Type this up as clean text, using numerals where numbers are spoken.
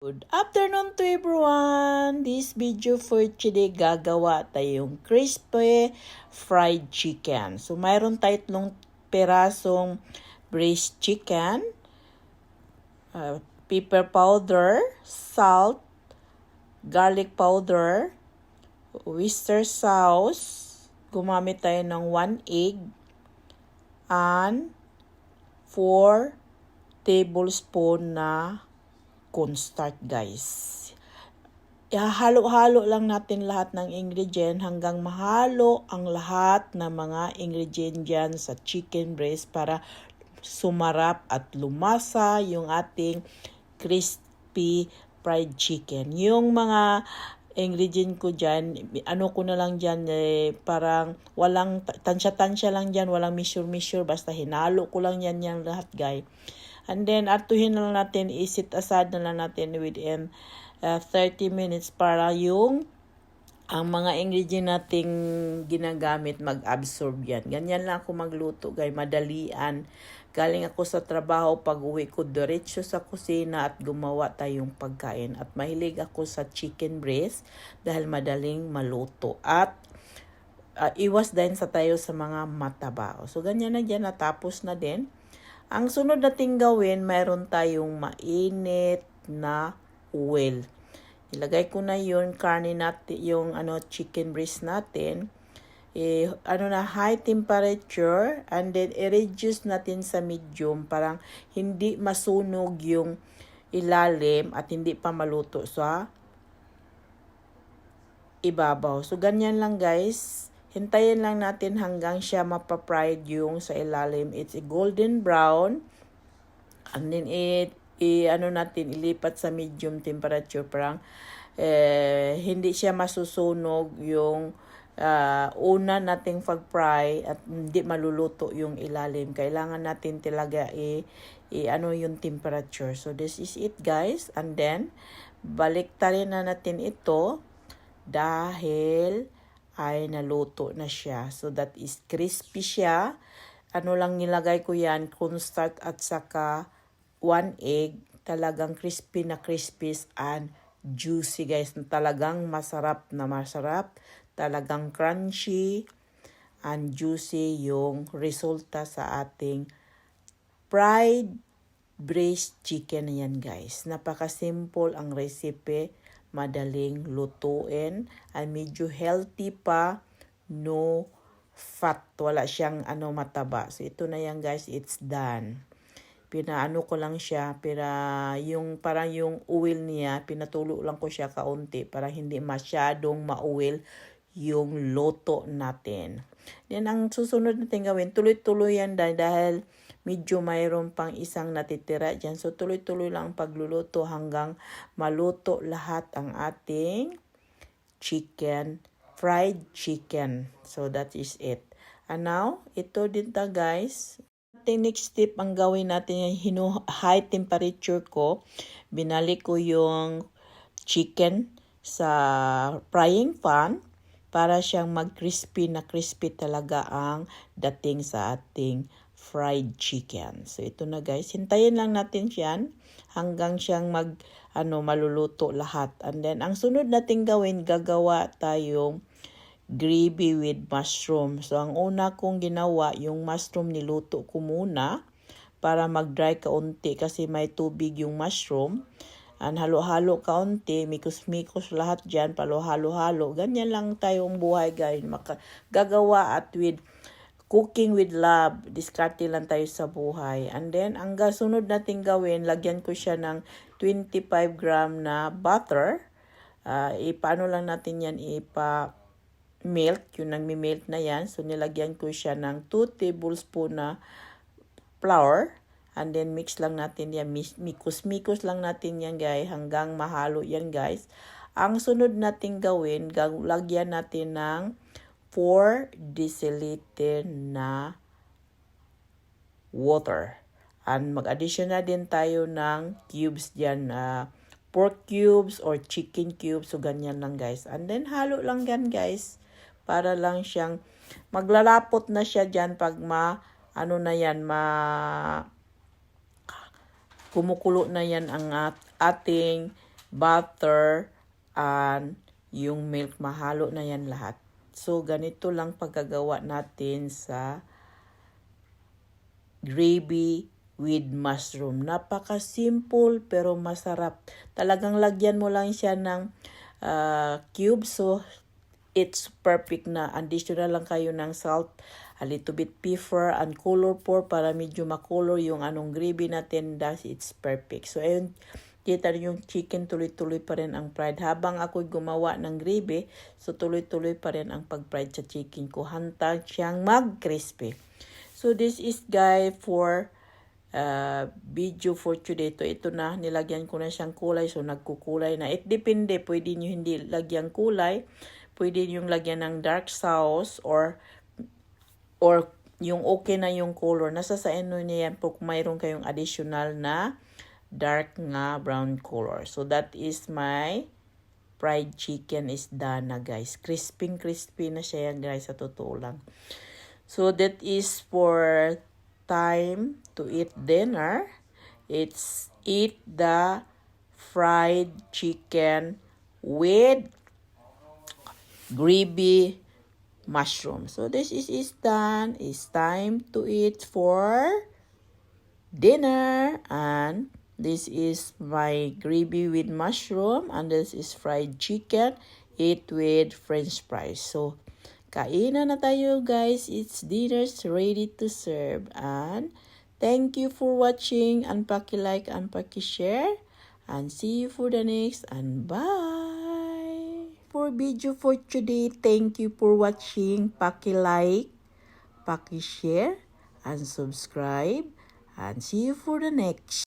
Good afternoon to everyone! This video for today gagawa tayong crispy fried chicken. So mayroon tatlong perasong braised chicken, pepper powder, salt, garlic powder, oyster sauce, gumamit tayo ng 1 egg, and 4 tablespoon na cornstarch, guys. Ihalo-halo lang natin lahat ng ingredient hanggang mahalo ang lahat ng mga ingredient dyan sa chicken breast para sumarap at lumasa yung ating crispy fried chicken. Yung mga ingredient ko dyan, ano ko na lang dyan, parang walang tansya-tansya lang dyan, walang measure-measure, basta hinalo ko lang yan lahat, guys. And then, atuhin na lang natin, isit aside na lang natin within 30 minutes para ang mga ingredient nating ginagamit mag-absorb yan. Ganyan lang ako magluto, guys. Madalian. Galing ako sa trabaho, pag uwi ko diretso sa kusina at gumawa tayong pagkain. At mahilig ako sa chicken breast dahil madaling maluto. At iwas din sa tayo sa mga mataba. So, ganyan na dyan. Natapos na din. Ang sunod nating gawin, mayroon tayong mainit na oil. Ilagay ko na yung karne natin, yung chicken breast natin. High temperature, and then i-reduce natin sa medium, parang hindi masunog yung ilalim at hindi pa maluto sa ibabaw. So, ganyan lang, guys. Hintayin lang natin hanggang siya mapapride yung sa ilalim. It's a golden brown. And then natin ilipat sa medium temperature, parang hindi siya masusunog yung una nating pag-fry at hindi maluluto yung ilalim. Kailangan natin talaga yung temperature. So this is it, guys. And then baliktarin na natin ito dahil ay naluto na siya. So that is crispy siya. Lang nilagay ko yan, cornstarch at saka 1 egg. Talagang crispy na crispy and juicy, guys. Talagang masarap na masarap. Talagang crunchy and juicy yung resulta sa ating fried braised chicken na yan, guys. Napaka-simple ang recipe. Madaling lutuin at medyo healthy pa, no fat, wala siyang mataba. So ito na yan, guys, it's done. Pinaano ko lang siya, parang yung oil niya, pinatulo lang ko siya kaunti para hindi masyadong ma-oil yung luto natin. Then ang susunod natin gawin, tuloy-tuloy yan dahil medyo mayroon pang isang natitira dyan. So, tuloy-tuloy lang pagluluto hanggang maluto lahat ang ating fried chicken. So, that is it. And now, ito din guys. Next step, ang gawin natin yung high temperature ko. Binalik ko yung chicken sa frying pan para siyang mag-crispy na crispy talaga ang dating sa ating fried chicken. So, ito na, guys. Hintayin lang natin yan hanggang siyang maluluto lahat. And then, ang sunod natin gawin, gagawa tayong gravy with mushroom. So, ang una kong ginawa, yung mushroom niluto ko muna para mag-dry kaunti kasi may tubig yung mushroom. And halo-halo kaunti, mikos-mikos lahat dyan, halo-halo. Ganyan lang tayong buhay, guys. Gagawa at with cooking with love, diskarte lang tayo sa buhay. And then, ang sunod natin gawin, lagyan ko siya ng 25 gram na butter. Paano lang natin yan melt, yung nagmi-melt na yan. So, nilagyan ko siya ng 2 tablespoon na flour. And then, mix lang natin yan. Mikos-mikos lang natin yan, guys, hanggang mahalo yan, guys. Ang sunod natin gawin, lagyan natin ng 4 deciliter na water. And mag-addition na din tayo ng cubes dyan. Pork cubes or chicken cubes. So, ganyan lang, guys. And then, halo lang yan, guys. Para lang siyang maglalapot na siya dyan pag kumukulo na yan ang ating butter, and yung milk. Mahalo na yan lahat. So, ganito lang pagkagawa natin sa gravy with mushroom. Napaka-simple pero masarap. Talagang lagyan mo lang siya ng cube. So, it's perfect na. Additional lang kayo ng salt, a little bit pepper, and color pour para medyo makolor yung anong gravy natin. It's perfect. So, ayun, kita yung chicken, tuloy-tuloy pa rin ang fried. Habang ako'y gumawa ng gravy, so tuloy-tuloy pa rin ang pag-fried sa chicken ko. Hantang siyang mag-crispy. So, this is guys for video for today. Ito na, nilagyan ko na siyang kulay. So, nagkukulay na. It depende. Pwede nyo hindi lagyan kulay. Pwede nyo lagyan ng dark sauce or yung okay na yung color. Nasa sa inyo niya yan kung mayroon kayong additional na dark nga brown color. So, that is my fried chicken is done na guys. Crispy na siya yan guys, sa totoo lang. So, that is for time to eat dinner. It's eat the fried chicken with gravy mushroom. So this is done. It's time to eat for dinner. And this is my gravy with mushroom. And this is fried chicken. Eat with french fries. So kainan na tayo guys. It's dinner's ready to serve. And thank you for watching. And paki-like and paki-share. And see you for the next. And bye! For video for today, thank you for watching. Paki-like, paki-share, and subscribe. And see you for the next.